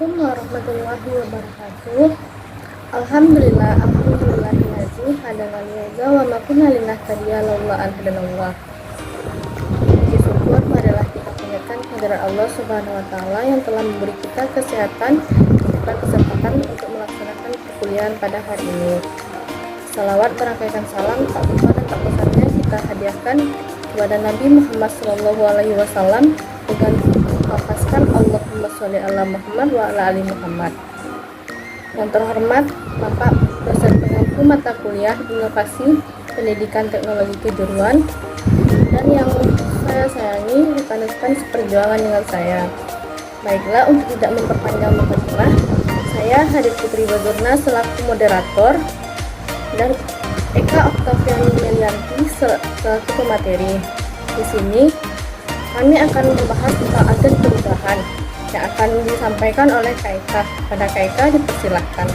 Assalamualaikum warahmatullahi wabarakatuh. Alhamdulillahillazi hadana lihaza wa ma kunna linahtadiya laula an hadanallah. Puji syukur marilah kita panjatkan kehadirat Allah Subhanahu wa taala yang telah memberi kita kesehatan dan kesempatan untuk melaksanakan perkuliahan pada hari ini. Salawat berangkaikan salam tak lupa dan tak bosannya kita hadiahkan kepada Nabi Muhammad SAW dengan melafazkan Allahumma sholli ala Muhammad wa ala ali Muhammad. Yang terhormat Bapak dosen pengampu mata kuliah Inovasi Pendidikan Teknologi Kejuruan, dan yang saya sayangi rekan-rekan seperjuangan dengan saya. Baiklah, untuk tidak memperpanjang mukadimah, saya Hadid Putri Badurna selaku moderator dan Eka Oktaviani Melianti selaku pemateri. Di sini kami akan membahas tentang agen perubahan yang akan disampaikan oleh Kaika. Pada Kaika dipersilahkan.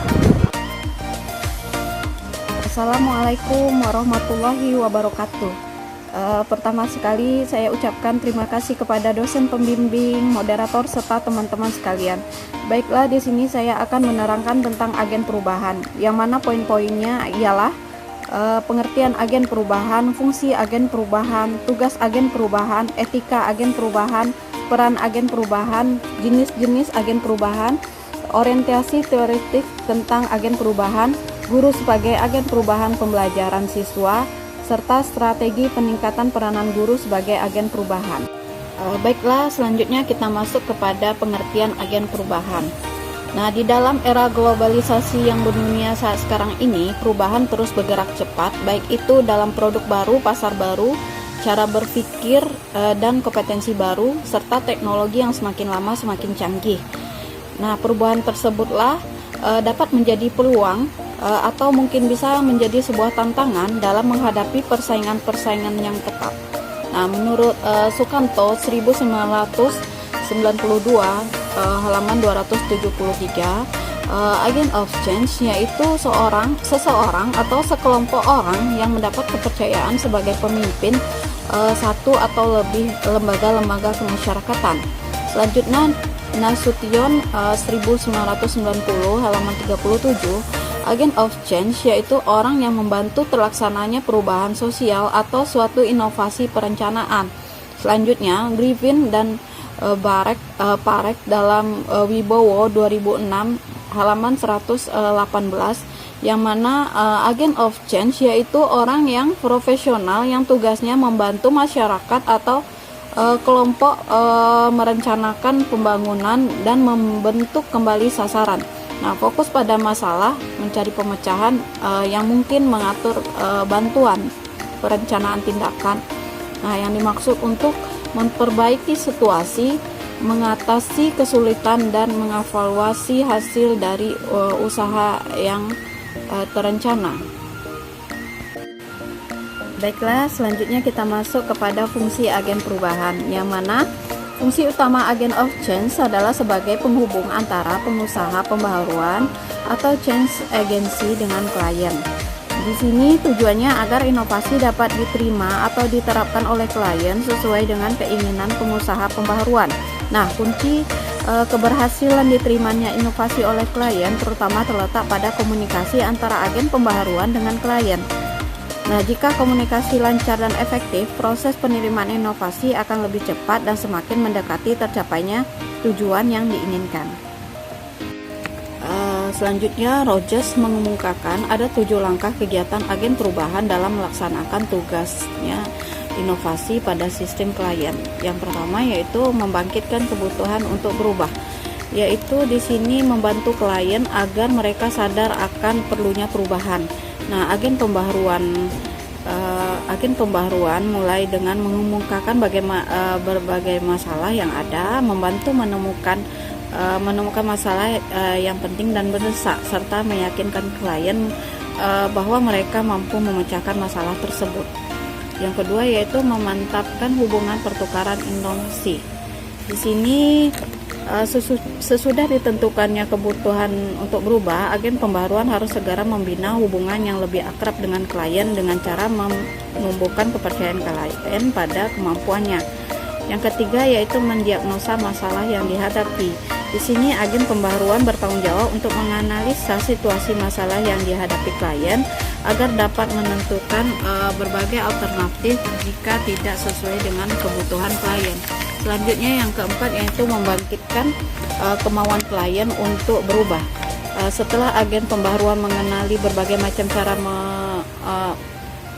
Assalamualaikum warahmatullahi wabarakatuh. Pertama sekali saya ucapkan terima kasih kepada dosen pembimbing, moderator serta teman-teman sekalian. Baiklah, di sini saya akan menerangkan tentang agen perubahan, yang mana poin-poinnya ialah pengertian agen perubahan, fungsi agen perubahan, tugas agen perubahan, etika agen perubahan, peran agen perubahan, jenis-jenis agen perubahan, orientasi teoretik tentang agen perubahan, guru sebagai agen perubahan pembelajaran siswa, serta strategi peningkatan peranan guru sebagai agen perubahan. Baiklah, selanjutnya kita masuk kepada pengertian agen perubahan. Nah, di dalam era globalisasi yang mendunia saat sekarang ini, perubahan terus bergerak cepat, baik itu dalam produk baru, pasar baru, cara berpikir, dan kompetensi baru, serta teknologi yang semakin lama semakin canggih. Nah, perubahan tersebutlah dapat menjadi peluang atau mungkin bisa menjadi sebuah tantangan dalam menghadapi persaingan-persaingan yang ketat. Nah, menurut Sukanto 1992 halaman 273, agent of change yaitu seseorang atau sekelompok orang yang mendapat kepercayaan sebagai pemimpin satu atau lebih lembaga-lembaga kemasyarakatan. Selanjutnya Nasution 1990 halaman 37, agent of change yaitu orang yang membantu terlaksananya perubahan sosial atau suatu inovasi perencanaan. Selanjutnya Griffin dan Parek dalam Wibowo 2006 halaman 118, yang mana agent of change yaitu orang yang profesional yang tugasnya membantu masyarakat atau kelompok merencanakan pembangunan dan membentuk kembali sasaran. Nah, fokus pada masalah, mencari pemecahan yang mungkin mengatur bantuan perencanaan tindakan. Nah, yang dimaksud untuk memperbaiki situasi, mengatasi kesulitan dan mengevaluasi hasil dari usaha yang terencana. Baiklah, selanjutnya kita masuk kepada fungsi agen perubahan, yang mana fungsi utama agen of change adalah sebagai penghubung antara pengusaha pembaharuan atau change agency dengan klien. Di sini tujuannya agar inovasi dapat diterima atau diterapkan oleh klien sesuai dengan keinginan pengusaha pembaharuan. Nah, kunci keberhasilan diterimanya inovasi oleh klien terutama terletak pada komunikasi antara agen pembaharuan dengan klien. Nah, jika komunikasi lancar dan efektif, proses penerimaan inovasi akan lebih cepat dan semakin mendekati tercapainya tujuan yang diinginkan. Selanjutnya, Rogers mengemukakan ada 7 langkah kegiatan agen perubahan dalam melaksanakan tugasnya inovasi pada sistem klien. Yang pertama yaitu membangkitkan kebutuhan untuk berubah, yaitu di sini membantu klien agar mereka sadar akan perlunya perubahan. Nah, agen pembaharuan mulai dengan mengemukakan berbagai masalah yang ada, membantu menemukan masalah yang penting dan mendesak, serta meyakinkan klien bahwa mereka mampu memecahkan masalah tersebut. Yang kedua yaitu memantapkan hubungan pertukaran inovasi. Di sini sesudah ditentukannya kebutuhan untuk berubah, agen pembaharuan harus segera membina hubungan yang lebih akrab dengan klien dengan cara menumbuhkan kepercayaan klien pada kemampuannya. Yang ketiga yaitu mendiagnosa masalah yang dihadapi. Di sini agen pembaharuan bertanggung jawab untuk menganalisa situasi masalah yang dihadapi klien agar dapat menentukan berbagai alternatif jika tidak sesuai dengan kebutuhan klien. Selanjutnya yang keempat yaitu membangkitkan kemauan klien untuk berubah. Setelah agen pembaharuan mengenali berbagai macam cara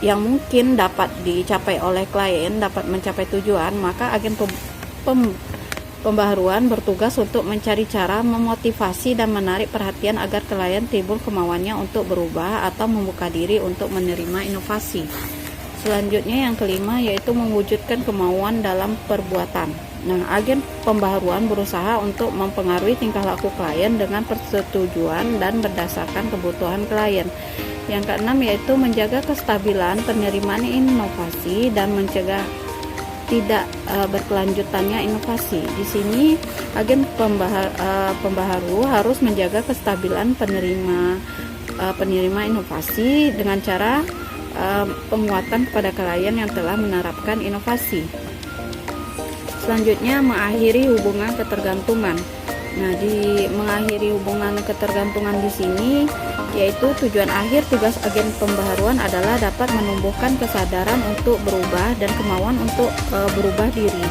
yang mungkin dapat dicapai oleh klien dapat mencapai tujuan, maka agen pembaharuan bertugas untuk mencari cara memotivasi dan menarik perhatian agar klien timbul kemauannya untuk berubah atau membuka diri untuk menerima inovasi. Selanjutnya yang kelima yaitu mewujudkan kemauan dalam perbuatan. Nah, agen pembaharuan berusaha untuk mempengaruhi tingkah laku klien dengan persetujuan dan berdasarkan kebutuhan klien. Yang keenam yaitu menjaga kestabilan penerimaan inovasi dan mencegah tidak berkelanjutannya inovasi. Di sini agen pembaharu harus menjaga kestabilan penerima inovasi dengan cara penguatan kepada klien yang telah menerapkan inovasi. Selanjutnya mengakhiri hubungan ketergantungan. Nah, di mengakhiri hubungan ketergantungan di sini yaitu tujuan akhir tugas agen pembaharuan adalah dapat menumbuhkan kesadaran untuk berubah dan kemauan untuk berubah diri.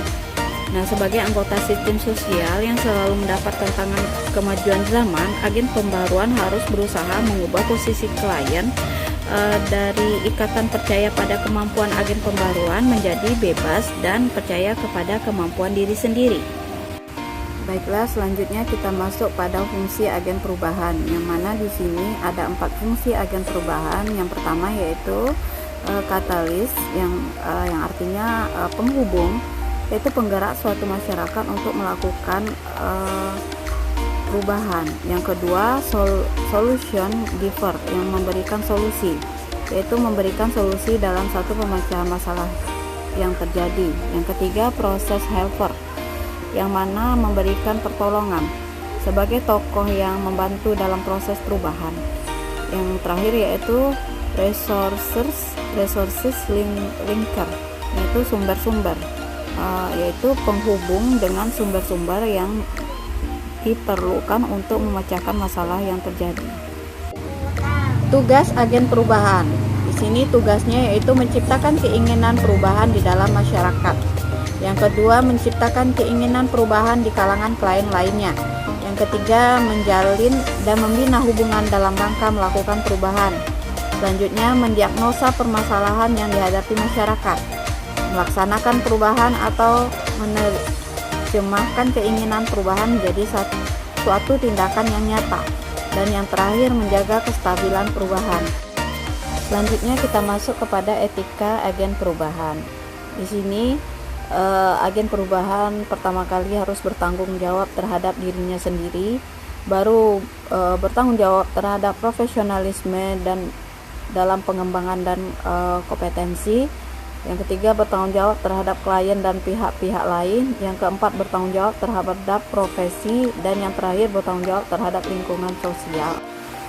Nah, sebagai anggota sistem sosial yang selalu mendapat tantangan kemajuan zaman, agen pembaharuan harus berusaha mengubah posisi klien dari ikatan percaya pada kemampuan agen pembaharuan menjadi bebas dan percaya kepada kemampuan diri sendiri. Baiklah, selanjutnya kita masuk pada fungsi agen perubahan, yang mana di sini ada 4 fungsi agen perubahan. Yang pertama yaitu katalis, yang artinya penghubung, yaitu penggerak suatu masyarakat untuk melakukan perubahan. Yang kedua solution giver, yang memberikan solusi, yaitu memberikan solusi dalam satu pemecahan masalah yang terjadi. Yang ketiga process helper, yang mana memberikan pertolongan sebagai tokoh yang membantu dalam proses perubahan. Yang terakhir yaitu resources linker, yaitu sumber-sumber, yaitu penghubung dengan sumber-sumber yang diperlukan untuk memecahkan masalah yang terjadi. Tugas agen perubahan. Di sini tugasnya yaitu menciptakan keinginan perubahan di dalam masyarakat. Yang kedua, menciptakan keinginan perubahan di kalangan klien lainnya. Yang ketiga, menjalin dan membina hubungan dalam rangka melakukan perubahan. Selanjutnya, mendiagnosa permasalahan yang dihadapi masyarakat, melaksanakan perubahan atau menerjemahkan keinginan perubahan menjadi suatu tindakan yang nyata. Dan yang terakhir, menjaga kestabilan perubahan. Selanjutnya kita masuk kepada etika agen perubahan. Di sini agen perubahan pertama kali harus bertanggung jawab terhadap dirinya sendiri, baru bertanggung jawab terhadap profesionalisme dan dalam pengembangan dan kompetensi. Yang ketiga, bertanggung jawab terhadap klien dan pihak-pihak lain. Yang keempat, bertanggung jawab terhadap profesi. Dan yang terakhir, bertanggung jawab terhadap lingkungan sosial.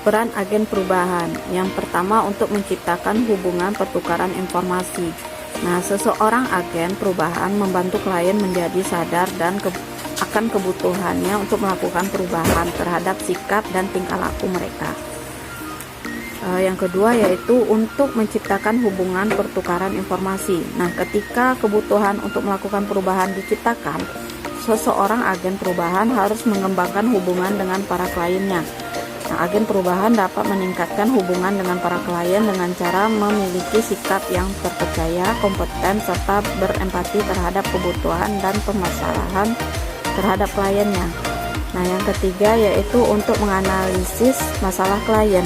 Peran agen perubahan yang pertama untuk menciptakan hubungan pertukaran informasi. Nah, seseorang agen perubahan membantu klien menjadi sadar dan akan kebutuhannya untuk melakukan perubahan terhadap sikap dan tingkah laku mereka. Yang kedua yaitu untuk menciptakan hubungan pertukaran informasi. Nah, ketika kebutuhan untuk melakukan perubahan diciptakan, seseorang agen perubahan harus mengembangkan hubungan dengan para kliennya. Nah, agen perubahan dapat meningkatkan hubungan dengan para klien dengan cara memiliki sikap yang terpercaya, kompeten, serta berempati terhadap kebutuhan dan permasalahan terhadap kliennya. Nah, yang ketiga yaitu untuk menganalisis masalah klien.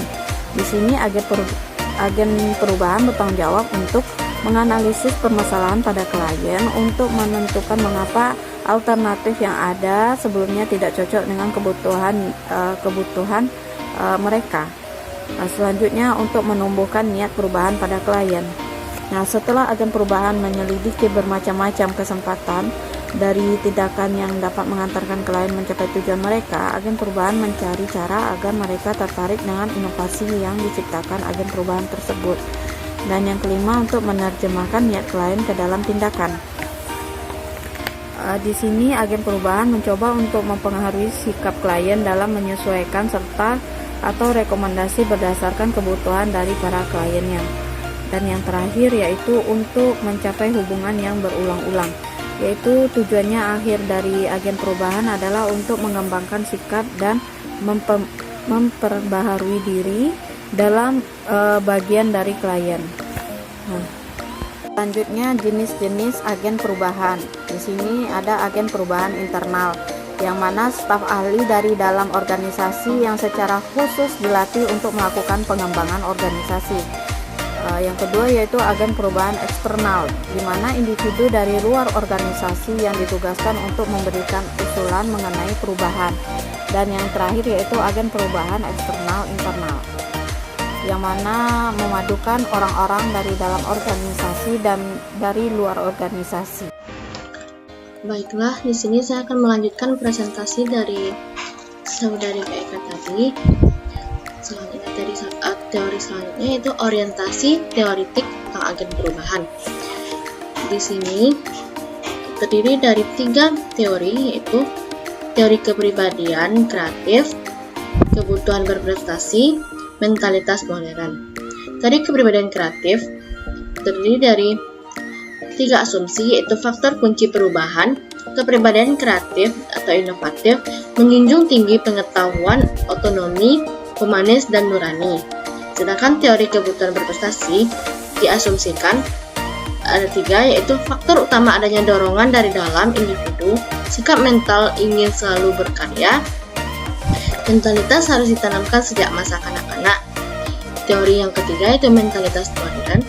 Di sini agen perubahan bertanggung jawab untuk menganalisis permasalahan pada klien untuk menentukan mengapa alternatif yang ada sebelumnya tidak cocok dengan kebutuhan mereka. Nah, selanjutnya untuk menumbuhkan niat perubahan pada klien. Nah, setelah agen perubahan menyelidiki bermacam-macam kesempatan dari tindakan yang dapat mengantarkan klien mencapai tujuan mereka, agen perubahan mencari cara agar mereka tertarik dengan inovasi yang diciptakan agen perubahan tersebut. Dan yang kelima, untuk menerjemahkan niat klien ke dalam tindakan. Di sini agen perubahan mencoba untuk mempengaruhi sikap klien dalam menyesuaikan serta atau rekomendasi berdasarkan kebutuhan dari para kliennya. Dan yang terakhir yaitu untuk mencapai hubungan yang berulang-ulang, yaitu tujuannya akhir dari agen perubahan adalah untuk mengembangkan sikap dan memperbaharui diri dalam bagian dari klien. Selanjutnya jenis-jenis agen perubahan. Di sini ada agen perubahan internal, yang mana staf ahli dari dalam organisasi yang secara khusus dilatih untuk melakukan pengembangan organisasi. Yang kedua yaitu agen perubahan eksternal, di mana individu dari luar organisasi yang ditugaskan untuk memberikan usulan mengenai perubahan. Dan yang terakhir yaitu agen perubahan eksternal internal, yang mana memadukan orang-orang dari dalam organisasi dan dari luar organisasi. Baiklah, di sini saya akan melanjutkan presentasi dari saudari Eka tadi. Selanjutnya dari teori selanjutnya yaitu orientasi teoritik tentang agen perubahan. Di sini terdiri dari 3 teori, yaitu teori kepribadian kreatif, kebutuhan berprestasi, mentalitas modern. Teori kepribadian kreatif terdiri dari 3 asumsi, yaitu faktor kunci perubahan. Kepribadian kreatif atau inovatif menjunjung tinggi pengetahuan, otonomi, humanis, dan nurani. Sedangkan teori kebutuhan berprestasi diasumsikan ada 3, yaitu faktor utama adanya dorongan dari dalam individu, sikap mental ingin selalu berkarya, mentalitas harus ditanamkan sejak masa kanak-kanak. Teori yang ketiga yaitu mentalitas modern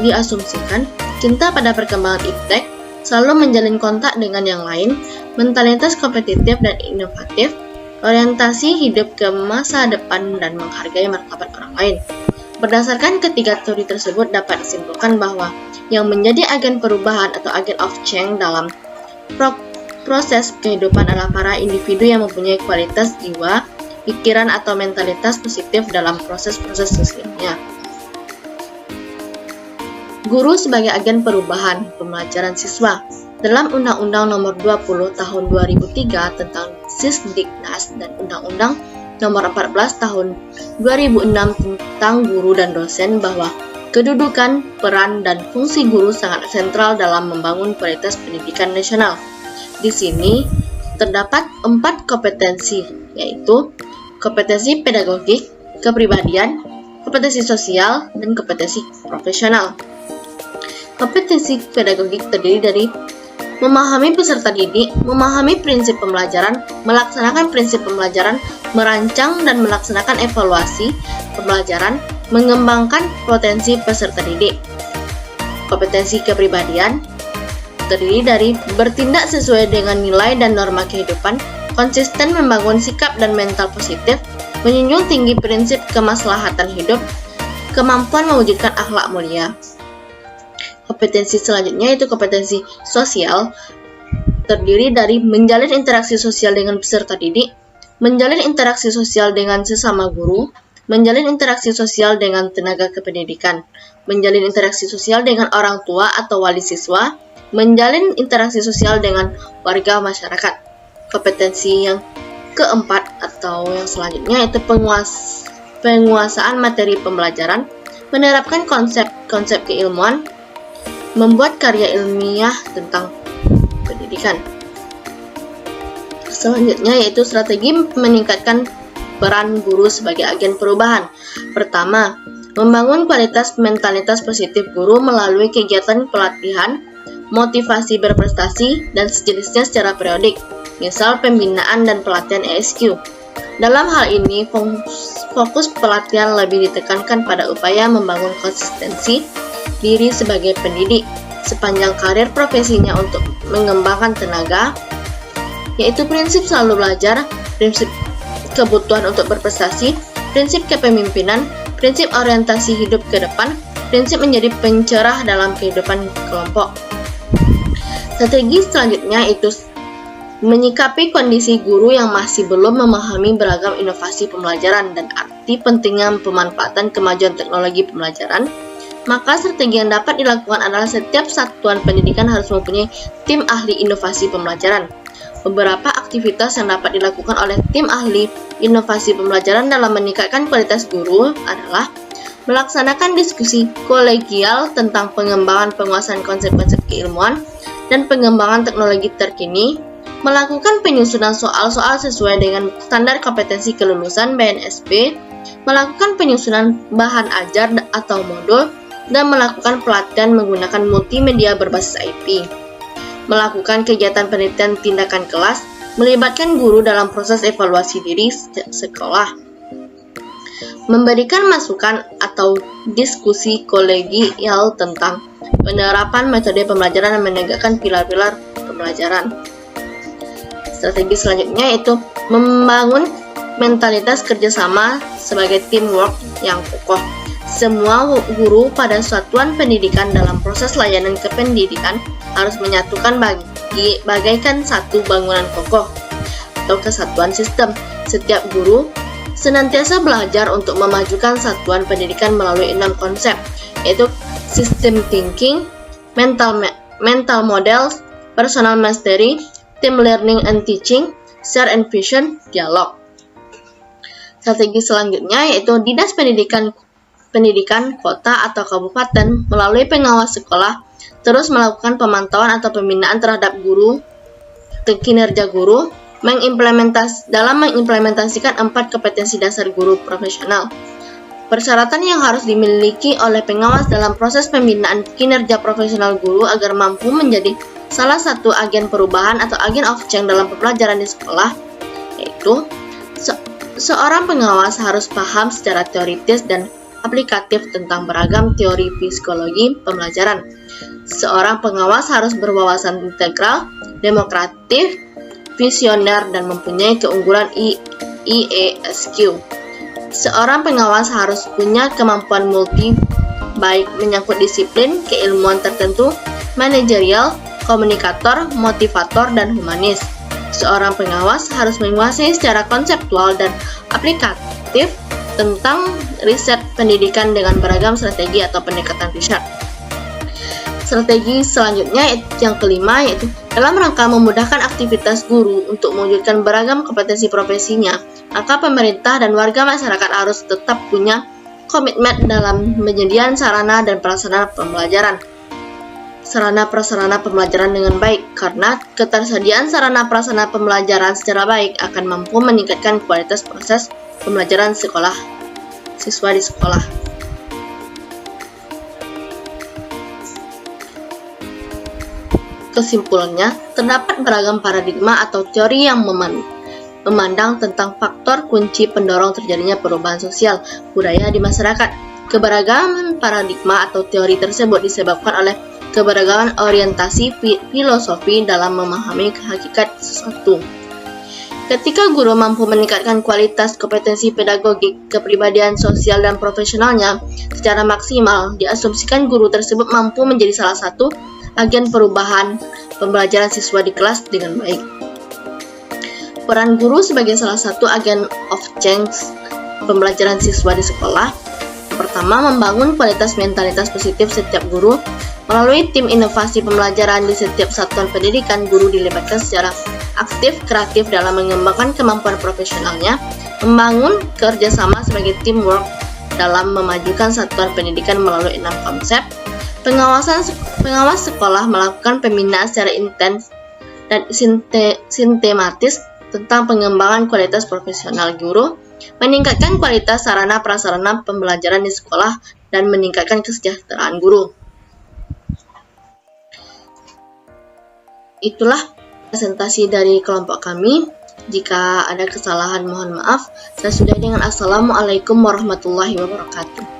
diasumsikan cinta pada perkembangan iptek, selalu menjalin kontak dengan yang lain, mentalitas kompetitif dan inovatif, orientasi hidup ke masa depan, dan menghargai martabat orang lain. Berdasarkan ketiga teori tersebut dapat disimpulkan bahwa yang menjadi agen perubahan atau agen of change dalam proses kehidupan adalah para individu yang mempunyai kualitas jiwa, pikiran atau mentalitas positif dalam proses-proses sosialnya. Guru sebagai agen perubahan pembelajaran siswa. Dalam Undang-Undang Nomor 20 Tahun 2003 tentang Sisdiknas dan Undang-Undang Nomor 14 Tahun 2006 tentang guru dan dosen bahwa kedudukan, peran, dan fungsi guru sangat sentral dalam membangun kualitas pendidikan nasional. Di sini terdapat 4 kompetensi, yaitu kompetensi pedagogik, kepribadian, kompetensi sosial, dan kompetensi profesional. Kompetensi pedagogik terdiri dari memahami peserta didik, memahami prinsip pembelajaran, melaksanakan prinsip pembelajaran, merancang dan melaksanakan evaluasi pembelajaran, mengembangkan potensi peserta didik. Kompetensi kepribadian terdiri dari bertindak sesuai dengan nilai dan norma kehidupan, konsisten membangun sikap dan mental positif, menjunjung tinggi prinsip kemaslahatan hidup, kemampuan mewujudkan akhlak mulia. Kompetensi selanjutnya yaitu kompetensi sosial, terdiri dari menjalin interaksi sosial dengan peserta didik, menjalin interaksi sosial dengan sesama guru, menjalin interaksi sosial dengan tenaga kependidikan, menjalin interaksi sosial dengan orang tua atau wali siswa, menjalin interaksi sosial dengan warga masyarakat. Kompetensi yang keempat atau yang selanjutnya yaitu penguasaan materi pembelajaran, menerapkan konsep keilmuan, membuat karya ilmiah tentang pendidikan. Selanjutnya yaitu strategi meningkatkan peran guru sebagai agen perubahan. Pertama, membangun kualitas mentalitas positif guru melalui kegiatan pelatihan, motivasi berprestasi, dan sejenisnya secara periodik, misal pembinaan dan pelatihan ESQ. Dalam hal ini, fokus pelatihan lebih ditekankan pada upaya membangun konsistensi diri sebagai pendidik sepanjang karir profesinya untuk mengembangkan tenaga, yaitu prinsip selalu belajar, prinsip kebutuhan untuk berprestasi, prinsip kepemimpinan, prinsip orientasi hidup ke depan, prinsip menjadi pencerah dalam kehidupan kelompok. Strategi selanjutnya itu menyikapi kondisi guru yang masih belum memahami beragam inovasi pembelajaran dan arti pentingnya pemanfaatan kemajuan teknologi pembelajaran, Maka strategi yang dapat dilakukan adalah setiap satuan pendidikan harus mempunyai tim ahli inovasi pembelajaran. Beberapa aktivitas yang dapat dilakukan oleh tim ahli inovasi pembelajaran dalam meningkatkan kualitas guru adalah melaksanakan diskusi kolegial tentang pengembangan penguasaan konsep-konsep keilmuan dan pengembangan teknologi terkini, melakukan penyusunan soal-soal sesuai dengan standar kompetensi kelulusan BNSP, melakukan penyusunan bahan ajar atau modul, dan melakukan pelatihan menggunakan multimedia berbasis IP. Melakukan kegiatan penelitian tindakan kelas, melibatkan guru dalam proses evaluasi diri sekolah. Memberikan masukan atau diskusi kolegial tentang penerapan metode pembelajaran dan menegakkan pilar-pilar pembelajaran. Strategi selanjutnya yaitu membangun mentalitas kerjasama sebagai teamwork yang kokoh. Semua guru pada satuan pendidikan dalam proses layanan kependidikan harus menyatukan bagaikan satu bangunan kokoh atau kesatuan sistem. Setiap guru senantiasa belajar untuk memajukan satuan pendidikan melalui 6 konsep, yaitu system thinking, mental models, personal mastery, team learning and teaching, share and vision, dialog. Strategi selanjutnya yaitu Dinas Pendidikan kota atau kabupaten melalui pengawas sekolah terus melakukan pemantauan atau pembinaan terhadap guru, kinerja guru, dalam mengimplementasikan 4 kompetensi dasar guru profesional. Persyaratan yang harus dimiliki oleh pengawas dalam proses pembinaan kinerja profesional guru agar mampu menjadi salah satu agen perubahan atau agen of change dalam pembelajaran di sekolah, yaitu seorang pengawas harus paham secara teoritis dan aplikatif tentang beragam teori psikologi pembelajaran. Seorang pengawas harus berwawasan integral, demokratif, visioner, dan mempunyai keunggulan IESQ. Seorang pengawas harus punya kemampuan multi, baik menyangkut disiplin, keilmuan tertentu, manajerial, komunikator, motivator, dan humanis. Seorang pengawas harus menguasai secara konseptual dan aplikatif tentang riset pendidikan dengan beragam strategi atau pendekatan riset. Strategi selanjutnya yang kelima yaitu dalam rangka memudahkan aktivitas guru untuk mewujudkan beragam kompetensi profesinya, maka pemerintah dan warga masyarakat harus tetap punya komitmen dalam penyediaan sarana dan prasarana pembelajaran. Sarana prasarana pembelajaran dengan baik, karena ketersediaan sarana prasarana pembelajaran secara baik akan mampu meningkatkan kualitas proses pembelajaran siswa di sekolah. Kesimpulannya, terdapat beragam paradigma atau teori yang memandang tentang faktor kunci pendorong terjadinya perubahan sosial budaya di masyarakat. Keberagaman paradigma atau teori tersebut disebabkan oleh keberagaman orientasi filosofi dalam memahami hakikat sesuatu. Ketika guru mampu meningkatkan kualitas kompetensi pedagogik, kepribadian sosial dan profesionalnya secara maksimal, diasumsikan guru tersebut mampu menjadi salah satu agen perubahan pembelajaran siswa di kelas dengan baik. Peran guru sebagai salah satu agen of change pembelajaran siswa di sekolah. Pertama, membangun kualitas mentalitas positif setiap guru. Melalui tim inovasi pembelajaran di setiap satuan pendidikan, guru dilibatkan secara aktif, kreatif dalam mengembangkan kemampuan profesionalnya, membangun kerjasama sebagai teamwork dalam memajukan satuan pendidikan melalui 6 konsep. Pengawas sekolah melakukan pembinaan secara intens dan sistematis tentang pengembangan kualitas profesional guru, meningkatkan kualitas sarana prasarana pembelajaran di sekolah, dan meningkatkan kesejahteraan guru. Itulah presentasi dari kelompok kami. Jika ada kesalahan mohon maaf. Saya sudahi dengan Assalamualaikum warahmatullahi wabarakatuh.